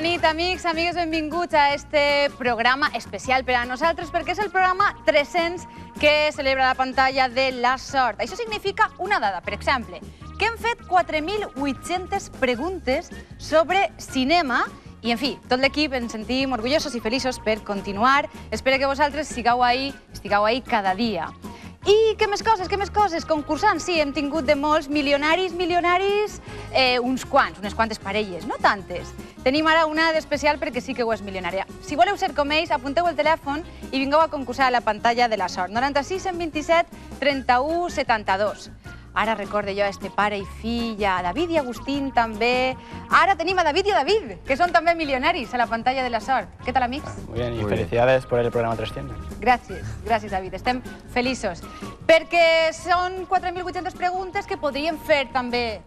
nit, amics, amigues, benvinguts a este programa especial per a nosaltres perquè és el programa 300 que celebra la pantalla de la sort. Això significa una dada, per exemple, que hem fet 4.800 preguntes sobre cinema i, en fi, tot l'equip ens sentim orgullosos i feliços per continuar. Espero que vosaltres estigueu ahí cada dia. I què més coses? Concursants, sí, hem tingut de molts milionaris, unes quantes parelles, no tantes. Tenim ara una d'especial perquè sí que ho és milionària. Si voleu ser com ells, apunteu el telèfon i vingueu a concursar a la pantalla de la sort. 96 127 31 72. Ara recorde jo a este pare i fill, a David i Agustín també. Ara tenim a David i a David, que són també milionaris a la pantalla de la sort. ¿Qué tal, amics? Muy bien, y felicidades por el programa 300. Gràcies, David. Estem feliços. Perquè són 4.800 preguntes que podríem fer també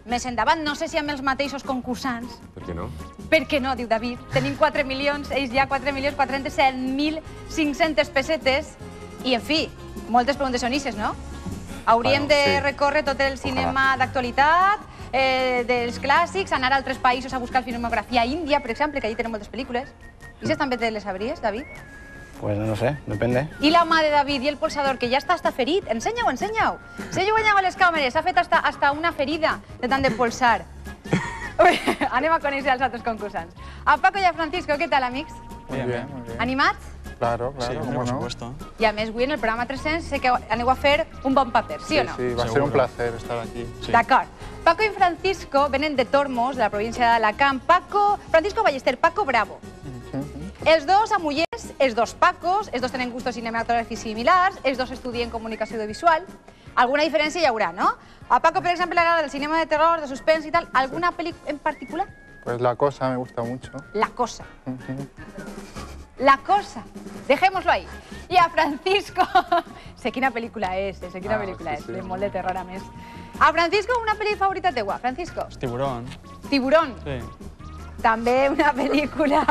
més endavant. No sé si amb els mateixos concursants. Per què no? Per què no, diu David. Tenim 4 milions, ells ja 4.407.500 pessetes. I, en fi, moltes preguntes són ixes, no? Hauríem de recórrer tot el cinema d'actualitat, dels clàssics, anar a altres països a buscar filmografia índia, per exemple, que allí tenen moltes pel·lícules. I això també te les sabries, David? Pues no sé, depende. I la mà de David i el polsador, que ja està ferit. Ensenya'u. Ensenya'u a les càmeres. S'ha fet hasta una ferida de tant de polsar. Anem a conèixer els altres concursants. A Paco i a Francisco, què tal, amics? Muy bien. Animats? Claro, Sí, por supuesto. I a més, avui en el programa 300 sé que aneu a fer un bon paper, sí o no? Sí, va a ser un placer estar aquí. D'acord. Paco i Francisco venen de Tormos, de la província d'Alacant. Francisco Ballester, Paco Bravo. Els dos amullers, els dos Pacos, els dos tenen gustos cinematogràfics similars, els dos estudien comunicació audiovisual. Alguna diferència hi haurà, no? A Paco, per exemple, le agrada el cinema de terror, de suspens i tal. ¿Alguna pel·lícula en particular? Pues La Cosa me gusta mucho. La Cosa. La Cosa. Dejémoslo ahí. I a Francisco... Sé quina pel·lícula és, de molt de terror, a més. A Francisco, una pel·li favorita teua, Francisco? Tiburón. Tiburón. Sí. També una pel·lícula...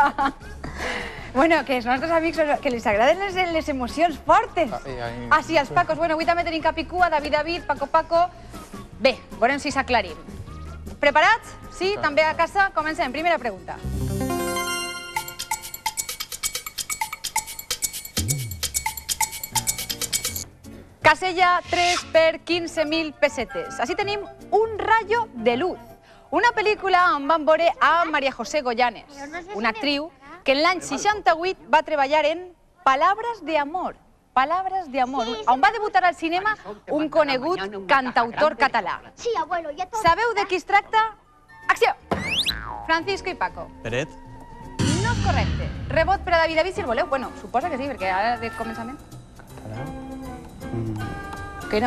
Bueno, que els nostres amics, que els agraden les emocions fortes. Ah, sí, els Pacos. Bueno, avui també tenim Capicua, David, Paco. Bé, veurem si s'aclarim. Preparats? Sí? També a casa? Comencem. Primera pregunta. Casella 3 per 15.000 pessetes. Així tenim Un rayo de luz. Una pel·lícula on van veure a María José Goyanes, una actriu que en l'any 68 va treballar en Palabras de amor, on va debutar al cinema un conegut cantautor català. Sabeu de qui es tracta? Acció! Francisco i Paco. Peret. No és correcte. Rebot per a David, si el voleu. Bueno, suposa que sí, perquè ara de començament. Que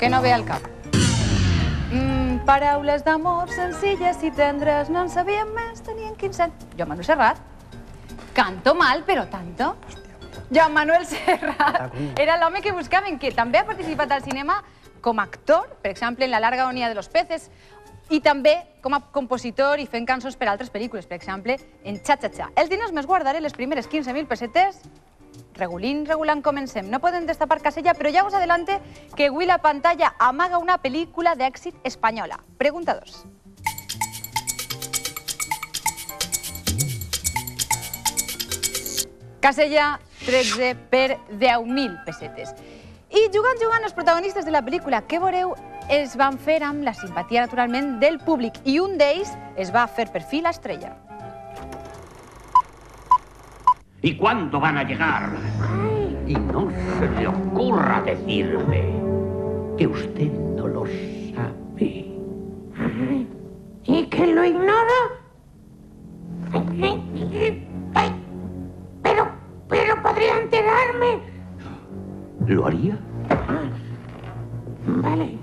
no ve al cap. Paraules d'amor senzilles i tendres, no en sabíem més, tenien 15 anys. Joan Manuel Serrat. Canto mal, però tanto. Joan Manuel Serrat era l'home que buscaven, que també ha participat al cinema com a actor, per exemple, en La larga agonía de los peces, i també com a compositor i fent cançons per a altres pel·lícules, per exemple, en Cha-Cha-Cha. Els diners més guardaré les primeres 15.000 pessetes. Regulant comencem. No podem destapar Casella, però ja us adelante que avui la pantalla amaga una pel·lícula d'èxit espanyola. Pregunta 2. Casella 13 per 10.000 pessetes. I jugant, els protagonistes de la pel·lícula que veureu es van fer amb la simpatia, naturalment, del públic, i un d'ells es va fer per fi l'estrella. ¿Y cuándo van a llegar? Y no se le ocurra decirme que usted no lo sabe. ¿Y que lo ignora? Pero podría enterarme. ¿Lo haría? Vale.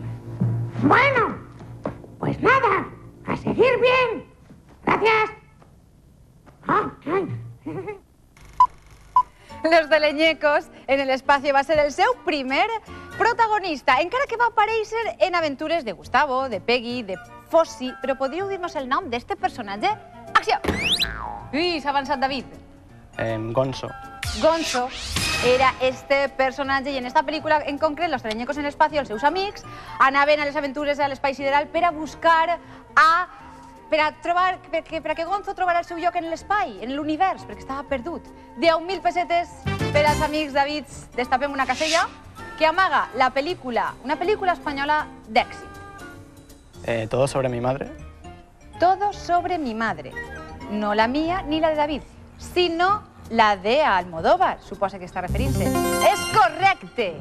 Bueno, pues nada, a seguir bien. Gracias. Los Teleñecos en el espacio va ser el seu primer protagonista, encara que va aparèixer en aventures de Gustavo, de Peggy, de Fossi, però podríeu dir-nos el nom d'este personatge? Acció! Ui, s'ha avançat David. Gonzo. Gonzo era este personatge i en esta pel·lícula en concret, Los Teleñecos en l'espacio, els seus amics anaven a les aventures a l'espai sideral per a buscar a perquè Gonzo trobarà el seu lloc en l'espai, en l'univers, perquè estava perdut. 10.000 pessetes per als amics Davids. Destapem una casella que amaga la pel·lícula, una pel·lícula espanyola d'èxit. Todo sobre mi madre. Todo sobre mi madre. No la mía ni la de David, sinó la de Almodóvar, suposa que està referint-se. És correcte!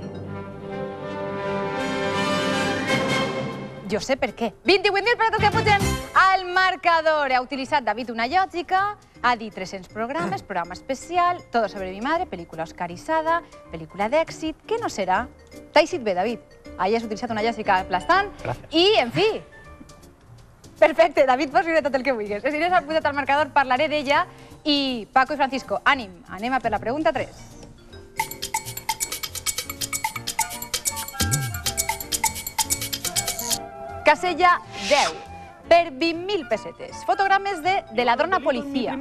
Jo sé per què. 28.000 pessetes que pugen al marcador. Ha utilitzat David una lògica, ha dit 300 programes, programa especial, Todo sobre mi madre, pel·lícula oscaritzada, pel·lícula d'èxit. Què no serà? T'ha eixit bé, David. Ahir has utilitzat una lògica aplastant. Gràcies. I, en fi, perfecte, David, pots viure tot el que vulguis. Si no s'ha posat al marcador, parlaré d'ella. I Paco i Francisco, ànim, anem a per la pregunta 3. Casella 10, per 20.000 pessetes. Fotogrames de La dona policia,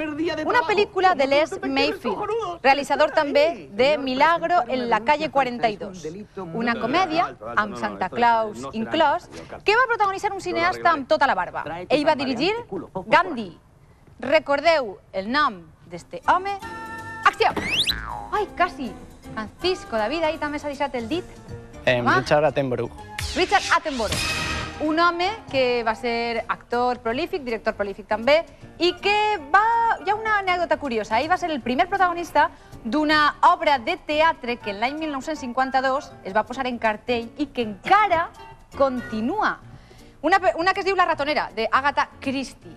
una pel·lícula de Les Mayfield, realitzador també de Milagro en la calle 42, una comèdia amb Santa Claus inclòs, que va protagonitzar un cineasta amb tota la barba. Ell va dirigir Gandhi. Recordeu el nom d'este home? Acció! Ai, quasi! Francisco, David, ahir també s'ha deixat el dit. Richard Attenborough. Richard Attenborough. Un home que va ser actor prolífic, director prolífic també, i que hi ha una anècdota curiosa. Ell va ser el primer protagonista d'una obra de teatre que l'any 1952 es va posar en cartell i que encara continua. Una que es diu La ratonera, d'Agatha Christie.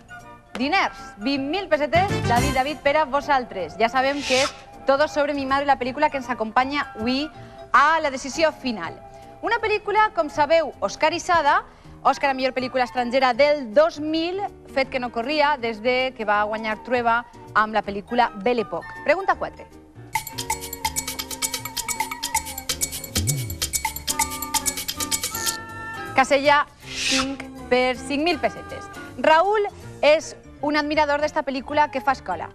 Diners, 20.000 pessetes, David, per a vosaltres. Ja sabem que és Todo sobre mi madre, la pel·lícula que ens acompanya avui a la decisió final. Una pel·lícula, com sabeu, oscaritzada, Òscar a millor pel·lícula estrangera del 2000, fet que no corria des que va guanyar Trueba amb la pel·lícula Belle Époque. Pregunta 4. Casella 5 per 5.000 pessetes. Raúl és un admirador d'esta pel·lícula que fa escola.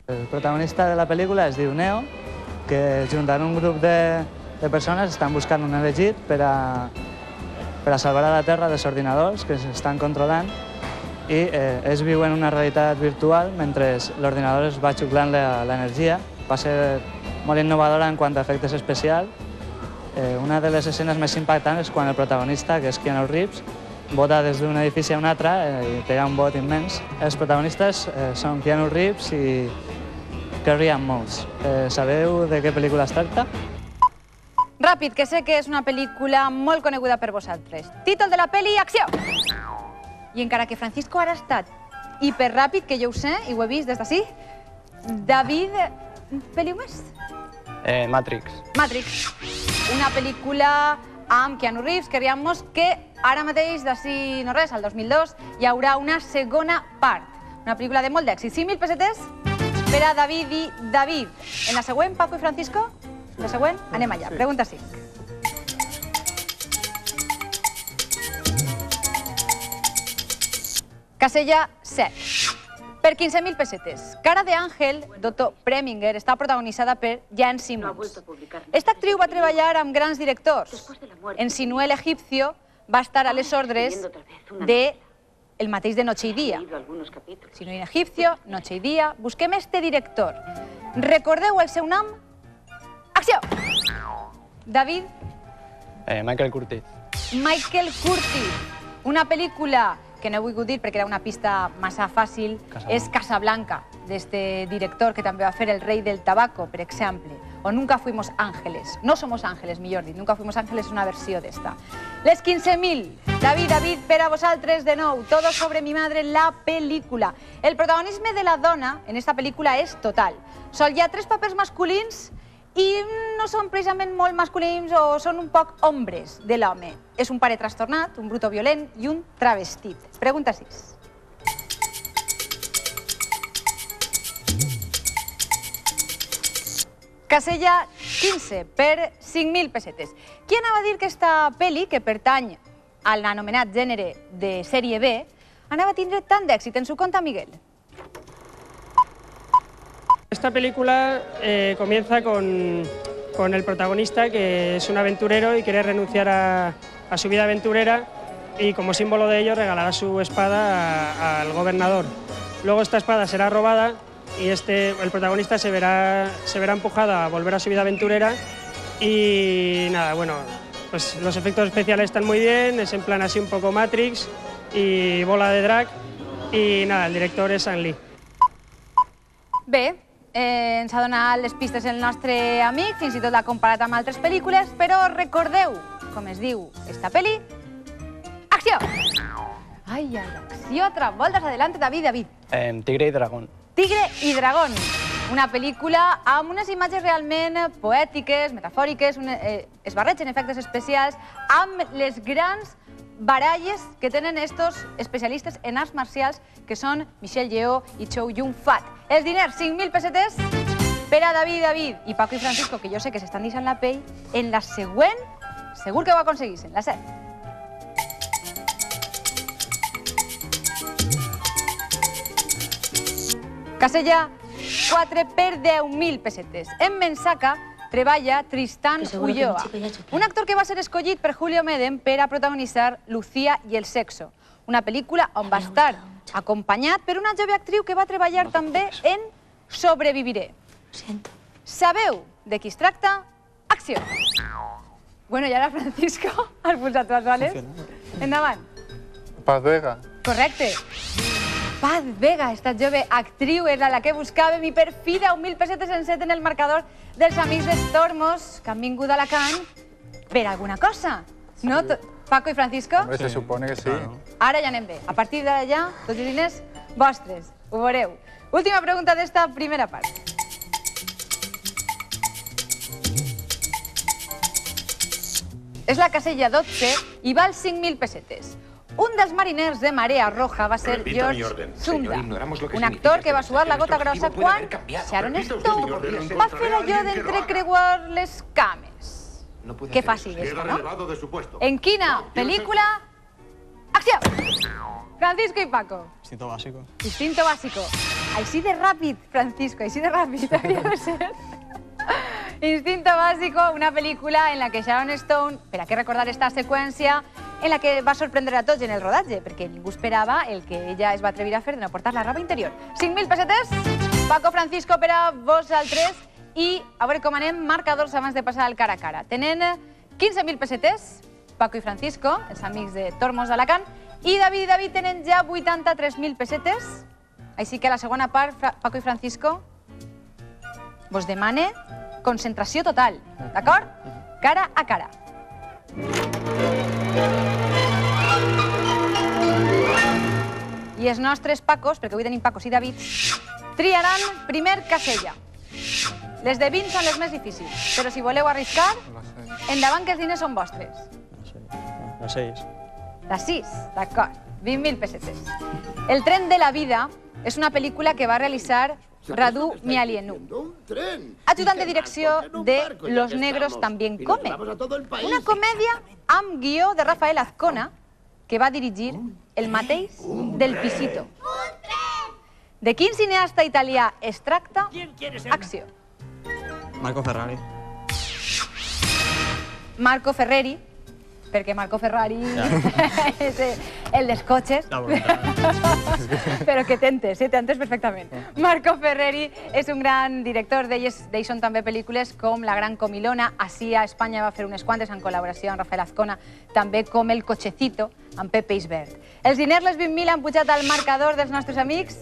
El protagonista de la pel·lícula es diu Neo, que juntant un grup de persones estan buscant un elegit per a salvar a la Terra dels ordinadors que s'estan controlant i ells viuen una realitat virtual mentre l'ordinador es va xuclant l'energia. Va ser molt innovadora en quant a efectes especials. Una de les escenes més impactants és quan el protagonista, que és Keanu Reeves, vota des d'un edifici a un altre i té un vot immens. Els protagonistes són Keanu Reeves i Carrie-Anne Moss. Sabeu de què pel·lícula es tracta? Ràpid, que sé que és una pel·lícula molt coneguda per vosaltres. Títol de la pel·li, acció! I encara que Francisco ara ha estat hiperràpid, que jo ho sé, i ho he vist des d'ací, David, pel·li més? Matrix. Matrix. Una pel·lícula amb Keanu Reeves, Carrie-Anne Moss, que ara mateix, d'ací no res, al 2002, hi haurà una segona part. Una pel·lícula de molt d'èxit. 5.000 pessetes per a David i David. En la següent, Paco i Francisco? La següent, anem allà. Pregunta 5. Casella 7. Per 15.000 pessetes. Cara de Ángel, d'Otto Preminger, està protagonitzada per Jan Simmons. Esta actriu va treballar amb grans directors. En Sinué el Egipcio va estar a les ordres de el mateix de Noche y Día. Sinué el Egipcio, Noche y Día. Busquem este director. Recordeu el seu nom? Acció! David? Michael Curtiz. Michael Curtiz. Una pel·lícula que no he volgut dir perquè era una pista massa fàcil, és Casablanca, d'este director que també va fer El rei del tabaco, per exemple, o Nunca fuimos ángeles. No somos ángeles, millor dit. Nunca fuimos ángeles és una versió d'esta. Les 15.000. David, per a vosaltres de nou. Todo sobre mi madre, la pel·lícula. El protagonisme de la dona en esta pel·lícula és total. Sol hi ha 3 papers masculins i no són precisament molt masculins o són un poc hombres de l'home. És un pare trastornat, un bruto violent i un travestit. Pregunta 6. Casella 15 per 5.000 pessetes. Qui anava a dir que esta pel·li, que pertany a l'anomenat gènere de sèrie B, anava a tindre tant d'èxit? Ens ho conta Miguel. Esta película comienza con el protagonista, que es un aventurero y quiere renunciar a su vida aventurera y como símbolo de ello regalará su espada al gobernador. Luego esta espada será robada y el protagonista se verá empujado a volver a su vida aventurera y nada, bueno, pues los efectos especiales están muy bien, es en plan así un poco Matrix y bola de drag y nada, el director és Ang Lee. Bé, ens ha donat les pistes el nostre amic, fins i tot l'ha comparat amb altres pel·lícules, però recordeu com es diu esta pel·li. Acció! Ai, acció, Travoltas, adelante, David. Tigre y dragón. Tigre i dragón, una pel·lícula amb unes imatges realment poètiques, metafòriques, es barregen efectes especials amb les grans baralles que tenen estos especialistes en arts marcials que són Michelle Yeoh i Chow Yun-fat. Els diners, 5.000 pessetes per a David i Paco i Francisco, que jo sé que s'estan deixant la pell. En la següent, segur que ho aconseguissin, la 7. Casella 4 per 10.000 pessetes. En Mensaca treballa Tristan Ulloa, un actor que va ser escollit per Julio Medem per a protagonitzar Lucía i el sexo, una pel·lícula on va estar acompanyat per una jove actriu que va treballar també en Sobreviviré. Sabeu de qui es tracta? Acció! Bueno, i ara, Francisco, has pulsat tu, vale? Endavant. Paz Vega. Correcte. Paz Vega, esta jove actriu era la que buscàvem i per fi 10.000 pessetes enceten el marcador dels amics de Tormos que han vingut a Alacant per alguna cosa. No? Paco i Francisco? Hombre, se supone que sí. Ara ja anem bé. A partir d'ara, tots els diners vostres. Ho veureu. Última pregunta d'esta primera part. És la casella 12 i val 5.000 pessetes. Un dels mariners de Marea Roja va ser George Zunda, un actor que va suar la gota grossa quan Sharon Stone va fer allò d'entrecreuar les cames. Que fàcil és, no? En quina pel·lícula? Acció! Francisco i Paco. Instinto básico. Instinto básico. Així de ràpid, Francisco, així de ràpid havia de ser. Instinto básico, una pel·lícula en la que Sharon Stone, per a què recordar esta seqüència, en la que va sorprendre a tots en el rodatge, perquè ningú esperava el que ella es va atrevir a fer de no portar la roba interior. 5.000 pessetes, Paco, Francisco, per a vosaltres, i a veure com anem, marcadors abans de passar al cara a cara. Tenen 15.000 pessetes, Paco i Francisco, els amics de Tormos d'Alacant, i David i David tenen ja 83.000 pessetes, així que a la segona part, Paco i Francisco, vos demane concentració total, d'acord? Cara a cara. I els nostres Pacos, perquè avui tenim Pacos i David, triaran primer casella. Les de 20 són les més difícils, però si voleu arriscar, endavant que els diners són vostres. La 6. La 6, d'acord. 20.000 pessetes. El tren de la vida és una pel·lícula que va realitzar Radu Mialienu, ajudant de direcció de Los negros también comen, una comèdia amb guió de Rafael Azcona que va dirigir el mateix del Pisito. De quin cineasta italià es tracta? Acció. Marco Ferrari. Marco Ferreri, perquè Marco Ferrari és el dels cotxes, però que t'entes perfectament. Marco Ferreri és un gran director, d'ells són també pel·lícules com La gran comilona, ací a Espanya va fer unes quantes en col·laboració amb Rafael Azcona, també com El cochecito, amb Pepe Isbert. Els diners, les 20.000, han pujat al marcador dels nostres amics.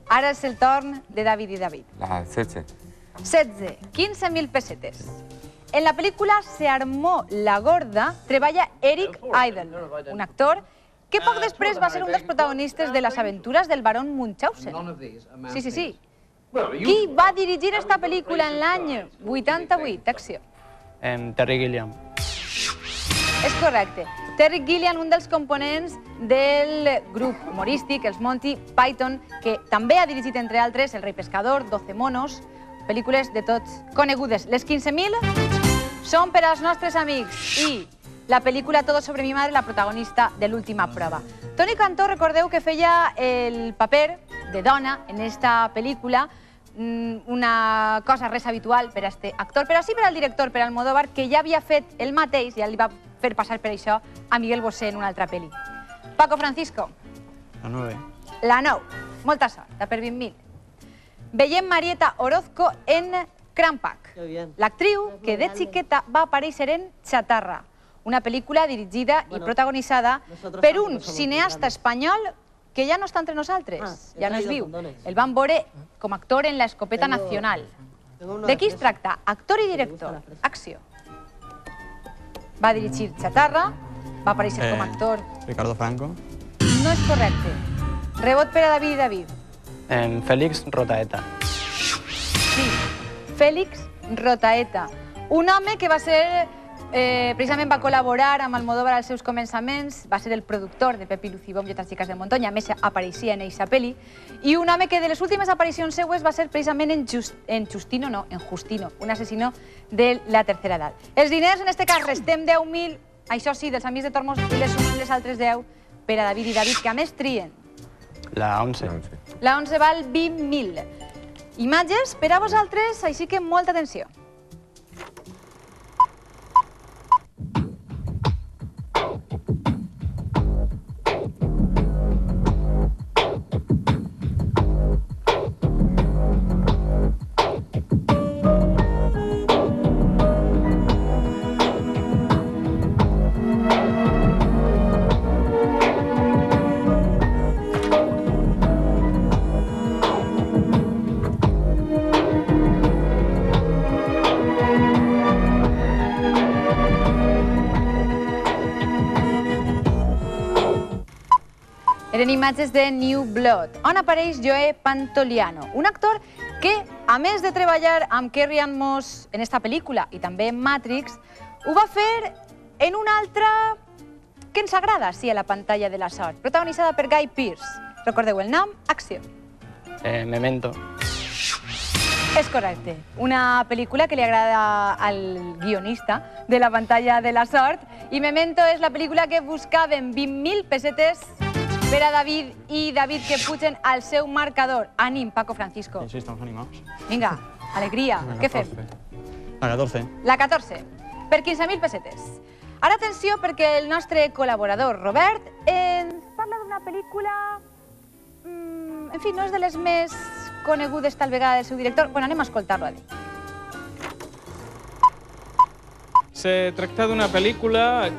Ara és el torn de David i David. La 16. 16, 15.000 pessetes. En la pel·lícula Se armó la gorda treballa Eric Idle, un actor que poc després va ser un dels protagonistes de les aventures del barón Munchausen. Sí. Qui va dirigir esta pel·lícula en l'any 88? Acció. Terry Gilliam. És correcte. Terry Gilliam, un dels components del grup humorístic, els Monty Python, que també ha dirigit, entre altres, El rei pescador, 12 monos, pel·lícules de tots conegudes. Les 15.000 són per als nostres amics i la pel·lícula Todo sobre mi madre, la protagonista de l'última prova. Toni Cantó, recordeu que feia el paper de dona en esta pel·lícula, una cosa res habitual per a este actor, però sí per al director, per Almodóvar, que ja havia fet el mateix, ja li va fer passar per això a Miguel Bosé en una altra pel·li. Paco Francisco. La 9. La 9. Molta sort, de per 20.000. Veiem Marieta Orozco en Crampac, l'actriu que de xiqueta va aparèixer en Chatarra, una pel·lícula dirigida i protagonitzada per un cineasta espanyol que ja no està entre nosaltres, ja no és viu. El vam veure com a actor en La Escopeta Nacional. De qui es tracta? Actor i director. Acció. Va dirigir Chatarra, va aparèixer com a actor... Ricardo Franco. No és correcte. Rebot per a David i David. En Félix Rotaeta. Sí, Félix Rotaeta. Un home que va ser... precisament va col·laborar amb Almodóvar als seus començaments, va ser el productor de Pepi Lucibom i altres xiques de Montonya, a més apareixia en eixa pel·li, i un home que de les últimes aparicions seues va ser precisament en Justino, un assassino de la tercera edat. Els diners, en este cas, restem 10.000, això sí, dels amics de Tormos, i les sumem les altres 10 per a David i David, que a més trien. La 11. La 11 val 20.000. Imatges per a vosaltres, així que molta atenció. Eren imatges de New Blood, on apareix Joe Pantoliano, un actor que, a més de treballar amb Carrie Ann Moss en esta pel·lícula i també en Matrix, ho va fer en una altra que ens agrada, sí, a la pantalla de la sort, protagonitzada per Guy Pearce. Recordeu el nom? Acció. Memento. És correcte. Una pel·lícula que li agrada al guionista de la pantalla de la sort, i Memento és la pel·lícula que buscaven 20.000 pessetes per a David i David que pugen al seu marcador. Ànim, Paco Francisco. Sí, estamos animados. Vinga, alegria. Què fem? La 14. La 14, per 15.000 pessetes. Ara atenció perquè el nostre col·laborador, Robert, ens parla d'una pel·lícula... En fi, no és de les més conegudes tal vegada del seu director. Bueno, anem a escoltar-lo a dir. Se tracta d'una pel·lícula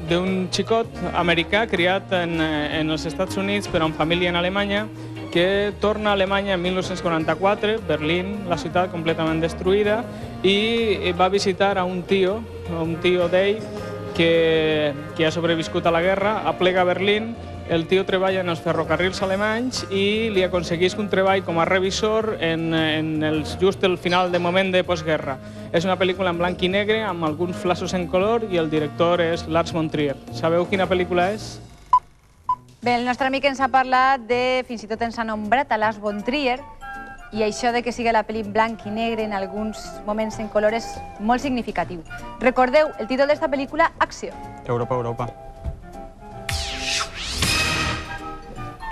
d'un xicot americà criat en els Estats Units però amb família en Alemanya, que torna a Alemanya en 1944, Berlín, la ciutat completament destruïda, i va visitar a un tio d'ell que ha sobreviscut a la guerra, aplega a Berlín. El tio treballa en els ferrocarrils alemanys i li aconsegueix un treball com a revisor just el final de moment de postguerra. És una pel·lícula en blanc i negre, amb alguns flassos en color, i el director és Lars von Trier. Sabeu quina pel·lícula és? Bé, el nostre amic ens ha parlat de, fins i tot ens ha nombrat a Lars von Trier, i això de que sigui la pel·li blanc i negre en alguns moments en color és molt significatiu. Recordeu el títol d'esta pel·lícula, Acció. Europa, Europa.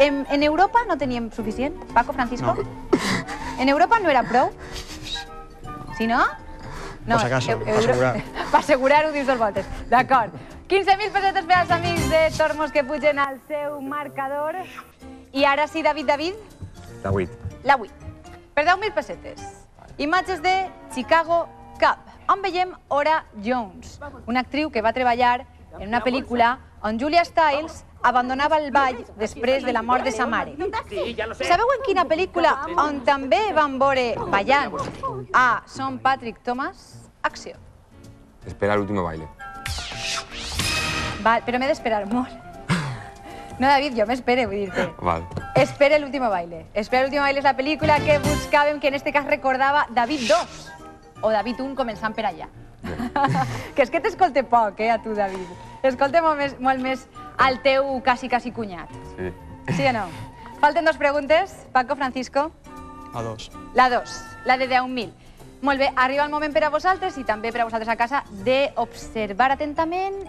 En Europa no teníem suficient, Paco Francisco? No. En Europa no era prou? Si no? No, Por si acaso, per assegurar. Per assegurar-ho, dius dos voltes. D'acord. 15.000 pessetes per als amics de Tormos que pugen al seu marcador. I ara sí, David? La 8. La 8. Per 10.000 pessetes. Imatges de Chicago Cub, on veiem Ora Jones, una actriu que va treballar en una pel·lícula on Julia Stiles abandonava el ball després de la mort de sa mare. Sabeu en quina pel·lícula on també van veure ballant a Sean Patrick Thomas? Acció. Espera el último baile. Val, però m'he d'esperar molt. No, David, jo m'espere, vull dir-te. Val. Espera el último baile. Espera el último baile és la pel·lícula que buscàvem, que en este cas recordava David 2, o David 1, començant per allà. Que és que t'escolte poc, a tu, David. Escolta molt més al teu quasi cunyat. Sí. Sí o no? Falten dos preguntes. Paco, Francisco? La 2. La 2, la de 10.000. Molt bé, arriba el moment per a vosaltres i també per a vosaltres a casa d'observar atentament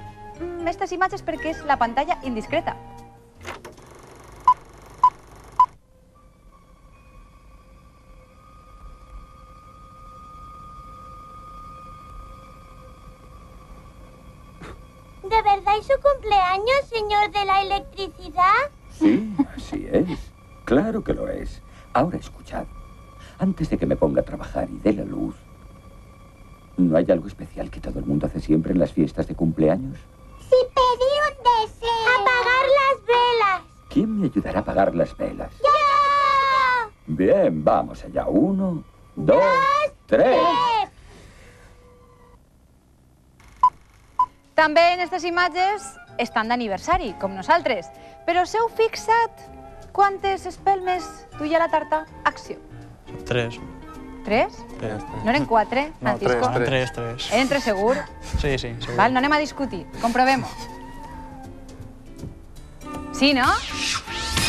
aquestes imatges perquè és la pantalla indiscreta. ¿De verdad ¿recordáis su cumpleaños, señor de la electricidad? Sí, así es. Claro que lo es. Ahora escuchad. Antes de que me ponga a trabajar y dé la luz, ¿no hay algo especial que todo el mundo hace siempre en las fiestas de cumpleaños? Sí, pedí un deseo. Apagar las velas. ¿Quién me ayudará a apagar las velas? ¡Yo! Bien, vamos allá. 1, 2, 3. També en aquestes imatges estan d'aniversari, com nosaltres. Però us heu fixat quantes espelmes duia la tarta? Acció. 3. 3? No eren 4, Francisco? No, 3. Eren 3 segur? Sí, segur. Val, no anem a discutir. Comprovem-ho. Sí, no?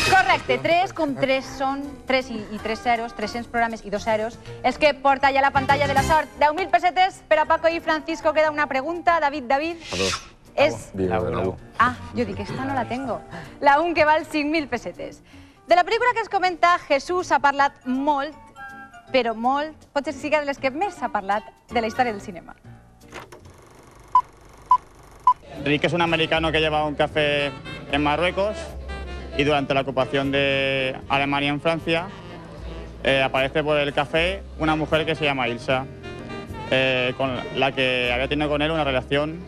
Correcte, 3, com 3 són 3 i 3 zeros, 300 programes i 2 zeros, els que porta ja a la pantalla de la sort. 10.000 pessetes per a Paco i Francisco. Queda una pregunta. David. A 2. És... La 1. Ah, jo dic, esta no la tengo. La 1 que val 5.000 pessetes. De la pel·lícula que ens comenta, Jesús ha parlat molt, però molt, potser sigui de les que més s'ha parlat de la història del cinema. Rick es un americano que lleva un café en Marruecos y durante la ocupación de Alemania en Francia aparece por el café una mujer que se llama Ilsa, con la que había tenido con él una relación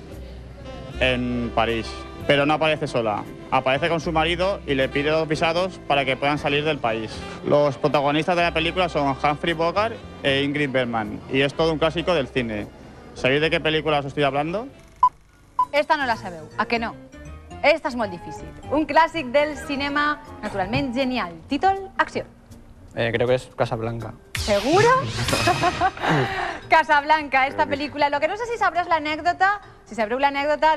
en París. Pero no aparece sola, aparece con su marido y le pide 2 visados para que puedan salir del país. Los protagonistas de la película son Humphrey Bogart e Ingrid Bergman y es todo un clásico del cine. ¿Sabéis de qué película os estoy hablando? Esta no la sabeu, a que no? Esta és molt difícil. Un clàssic del cinema, naturalment genial. Títol, acció. Creo que es Casablanca. ¿Seguro? Casablanca, esta película. Lo que no sé si sabràs l'anècdota,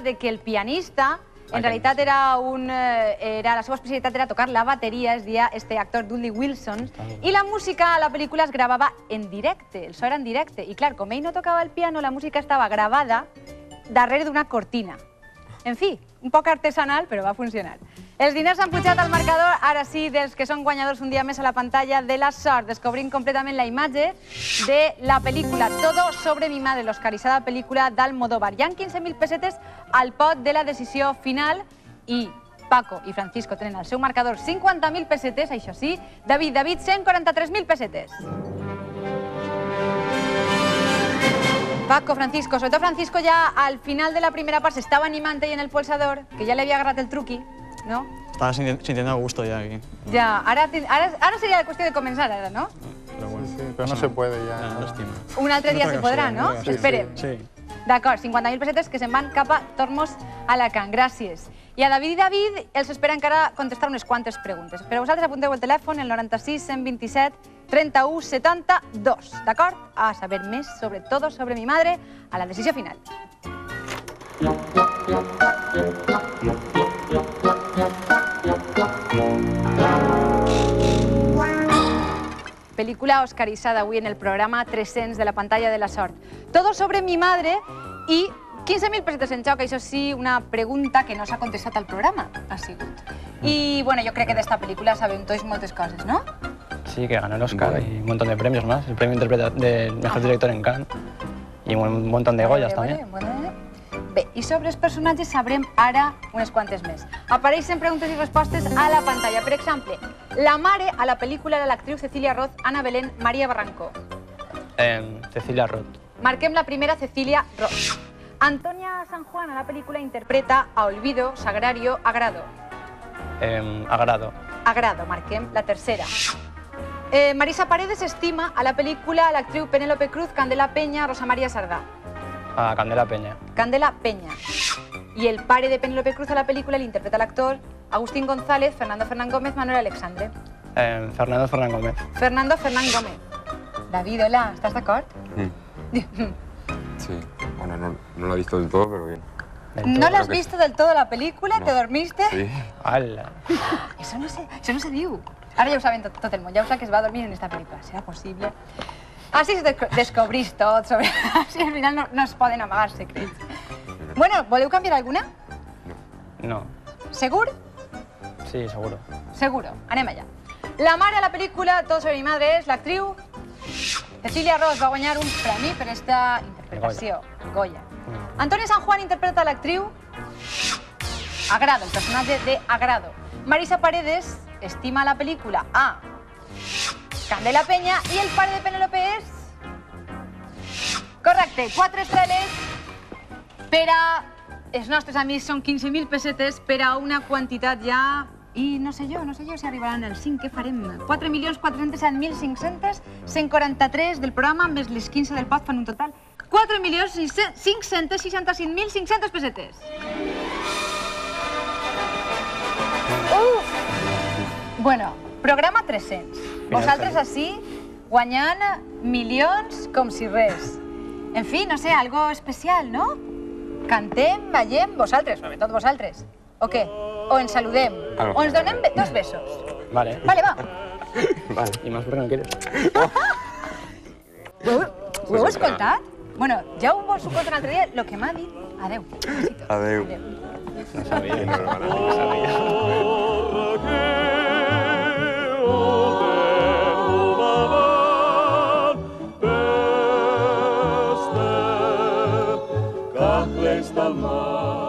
de que el pianista, en realitat la seva especialitat era tocar la bateria, es deia este actor Dudley Wilson, i la música a la pel·lícula es gravava en directe, el so era en directe. I clar, com ell no tocava el piano, la música estava gravada darrere d'una cortina. En fi, un poc artesanal, però va funcionar. Els diners s'han pujat al marcador, ara sí, dels que són guanyadors un dia més a la pantalla de la sort, descobrint completament la imatge de la pel·lícula Todo sobre mi madre, l'oscaritzada pel·lícula d'Almodóvar. Hi ha 15.000 pessetes al pot de la decisió final i Paco i Francisco tenen al seu marcador 50.000 pessetes, això sí. David, 143.000 pessetes. Paco, Francisco, sobretot Francisco ja al final de la primera part s'estava animant ell en el polsador, que ja li havia agarrat el truqui, no? Estaba sintiendo a gusto ya aquí. Ja, ara seria la qüestió de començar, ara, no? Pero bueno. Sí, pero no se puede ya. Lástima. Un altre dia se podrà, no? Esperem. Sí. D'acord, 50.000 pessetes que se'n van cap a Tormos Alacant. Gràcies. I a David i David els espera encara contestar unes quantes preguntes. Però vosaltres apunteu el telèfon, el 96 127 31 72, d'acord? A saber més sobre Todo sobre mi madre a la decisió final. Pel·lícula oscaritzada avui en el programa 300 de la pantalla de la sort. Todo sobre mi madre i 15.000 pessetes en joc, això sí, una pregunta que no s'ha contestat al programa, ha sigut. I, bueno, jo crec que d'esta pel·lícula sabem tots moltes coses, no? Sí, que ganó el Oscar y un montón de premios más. El premio de mejor director en Cannes y un montón de Goyas también. Bé, i sobre els personatges sabrem ara unes quantes més. Apareixen preguntes i respostes a la pantalla. Per exemple, la mare a la pel·lícula era l'actriu Cecilia Roth, Ana Belén, María Barrancó. Cecilia Roth. Marquem la primera, Cecilia Roth. Antonia San Juan a la pel·lícula interpreta a Olvido, Sagrario, Agrado. Agrado. Agrado, marquem la tercera. Marisa Paredes estima a la pel·lícula l'actriu Penélope Cruz, Candela Peña, Rosa María Sardá. A Candela Peña. Candela Peña. I el pare de Penélope Cruz a la pel·lícula l'interpreta l'actor Agustín González, Fernando Fernán Gómez, Manuel Alexandre. Fernando Fernán Gómez. Fernando Fernán Gómez. David, hola, ¿estás d'acord? Sí, bueno, no lo he visto del todo, pero bien. ¿No la has visto del todo la pel·lícula? ¿Te dormiste? Sí. ¡Hala! Eso no se diu. Ara ja ho saben tot el món, ja ho sap que es va dormir en esta pel·lícula. ¿Serà possible? Així es descobrís tot sobre... Així al final no es poden amagar secrets. Bueno, voleu canviar alguna? No. Segur? Sí, seguro. Seguro. Anem allà. La mare a la pel·lícula Todo sobre mi madre és l'actriu Cecilia Roth. Va guanyar un premi per esta interpretació. Goya. Antonia San Juan interpreta l'actriu Agrado, el personatge de Agrado. Marisa Paredes estima la pel·lícula a Candela Peña i el pare de Penélope és... Correcte, 4 estrelles per a... Els nostres amics són 15.000 pessetes per a una quantitat ja... I no sé jo si arribaran als 5, què farem? 4.407.500, 143 del programa, més les 15 del POT fan un total. 4.565.500 pessetes. Bueno, programa 300. Vosaltres així, guanyant milions com si res. En fi, no sé, algo especial, no? Cantem, ballem, vosaltres, sobretot vosaltres. O què? O ens saludem. O ens donem 2 besos. Vale. Vale, va. Vale. I más porque no quieres. Ho heu escoltat? Bueno, ja ho vols suposar un altre dia, el que m'ha dit. Adéu. Adéu. No sabia. No sabia. Del mar.